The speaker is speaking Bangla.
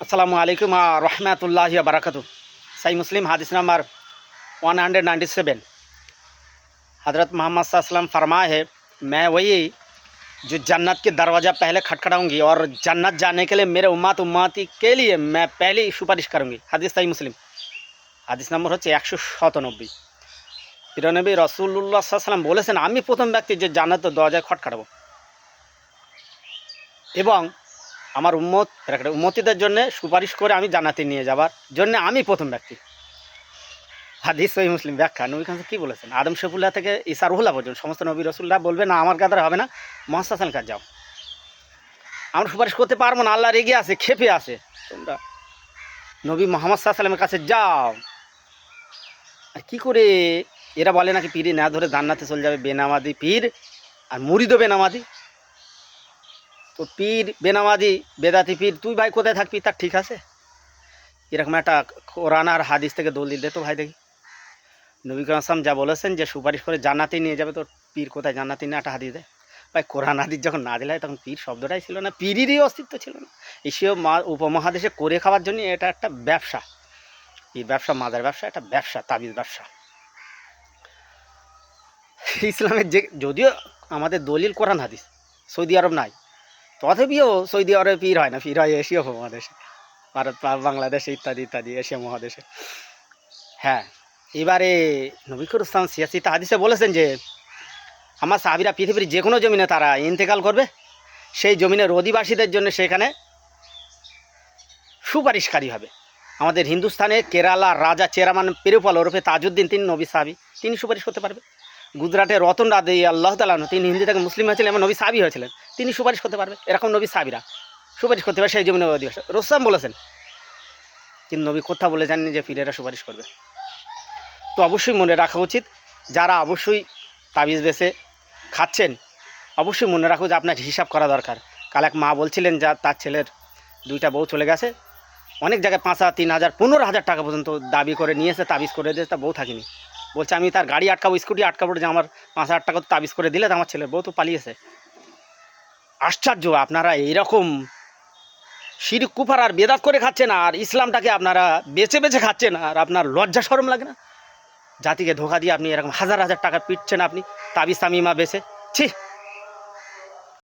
আসসালামু আলাইকুম रहमतुल्लाहि व बरकातहू। सही मुस्लिम हदीस नंबर 197। हज़रत मोहम्मद सल्लल्लाहु अलैहि वसल्लम फरमाए है, मैं वही जो जन्नत के दरवाज़ा पहले खटखटाऊँगी और जन्नत जाने के लिए मेरे उम्मती के लिए मैं पहले ही सुपारिश करूँगी। हदीस सही मुस्लिम। হাদিস নম্বর হচ্ছে 197। প্রিয়নবী রাসূলুল্লাহ সাল্লাল্লাহু আলাইহি ওয়াসাল্লাম বলেছেন, আমি প্রথম ব্যক্তি যে জান্নাতের দরজায় খটখটাবো এবং আমার উম্মতিদের জন্য সুপারিশ করে আমি জান্নাতে নিয়ে যাবার জন্য আমি প্রথম ব্যক্তি। হাদিস সহিহ মুসলিম। ব্যাখ্যা, নবী কাছে কী বলেছেন? আদম শফিউল্লাহ থেকে ঈসা রুহুল্লাহ পর্যন্ত সমস্ত নবী রাসূলরা বলবে না আমার কাছে হবে না, মুহাম্মদ সাল্লাল্লাহু আলাইহি ওয়াসাল্লামের কাছে যাও, আমরা সুপারিশ করতে পারবো না, আল্লাহ রেগে আছে, ক্ষেপে আছে, তোমরা নবী মুহাম্মদ সাল্লাল্লাহু আলাইহি ওয়াসাল্লামের কাছে যাও। আর কী করে এরা বলে নাকি পীরে না ধরে জান্নাতে চলে যাবে, বেনামাজি পীর আর মুরিদও বেনামাজি। তো পীর বেনামাজি বেদাতি পীর, তুই ভাই কোথায় থাকবি তার ঠিক আছে? এরকম একটা কোরআন আর হাদিস থেকে দলিল দে তো ভাই দেখি। নবী করিম সাল্লাল্লাহু আলাইহি ওয়াসাল্লাম যা বলেছেন যে সুপারিশ করে জান্নাতে নিয়ে যাবে, তো পীর কোথায়? জান্নাতে নিয়ে একটা হাদিস দেয় ভাই। কোরআন হাদিস যখন নাজিল হয় তখন পীর শব্দটাই ছিল না, পীরেরই অস্তিত্ব ছিল না। এশীয় উপমহাদেশে করে খাওয়ার জন্য এটা একটা ব্যবসা, পীর ব্যবসা, মাজার ব্যবসা, একটা ব্যবসা, তাবিজ ব্যবসা। ইসলামের যে যদিও আমাদের দলিল কোরআন হাদিস, সৌদি আরব নাই, তথাপিও সৌদি আরবে পীর হয় না, পীর হয় এশীয় উপমহাদেশে, ভারত, বাংলাদেশে ইত্যাদি ইত্যাদি এশিয়া মহাদেশে। হ্যাঁ, এবারে নবী করিম সাল্লাল্লাহু আলাইহি ওয়াসাল্লাম সিয়াসিতে হাদিসে বলেছেন যে আমার সাহাবীরা পৃথিবীর যে কোনো জমিনে তারা ইন্তেকাল করবে, সেই জমিনের অধিবাসীদের জন্য সেখানে সুপারিশকারী হবে। আমাদের হিন্দুস্তানে কেরালার রাজা চেরামান পেরুপাল ওরফে তাজউদ্দিন, তিনি নবী সাহাবী, তিনি সুপারিশ করতে পারবে। গুজরাটের রতন রাজি আল্লাহ তাআলা, তিনি হিন্দি থেকে মুসলিম হয়েছিলেন এবং নবী সাহাবী হয়েছিলেন, তিনি সুপারিশ করতে পারবে। এরকম নবী সাহাবীরা সুপারিশ করতে পারে সেই জমিনের অধিবাসী। রাসূল বলেছেন, কিন্তু নবী কথা বলে জানেন যে পীরেরা সুপারিশ করবে। তো অবশ্যই মনে রাখা উচিত, যারা অবশ্যই তাবিজ বেছে খাচ্ছেন অবশ্যই মনে রাখো যে আপনার হিসাব করা দরকার। কাল এক মা বলছিলেন যা তার ছেলের 2টা বউ চলে গেছে, অনেক জায়গায় 5,000, 3,000, 15,000 টাকা পর্যন্ত দাবি করে নিয়েছে, তাবিজ করে দিয়েছে, তার বউ থাকেনি। বলছে আমি তার গাড়ি আটকাবো, স্কুটি আটকাবো, যে আমার 5,000 টাকা তো তাবিজ করে দিলে, তো আমার ছেলের বউ তো পালিয়েছে। আশ্চর্য, আপনারা এইরকম শিরক কুফর আর বেদাত করে খাচ্ছেন, আর ইসলামটাকে আপনারা বেছে বেছে খাচ্ছেন, আর আপনার লজ্জা শরম লাগে না? জাতিকে ধোঁকা দিয়ে আপনি এরকম হাজার হাজার টাকা পিটছেন আপনি তাবিজ তামিমা বেছে। ছি।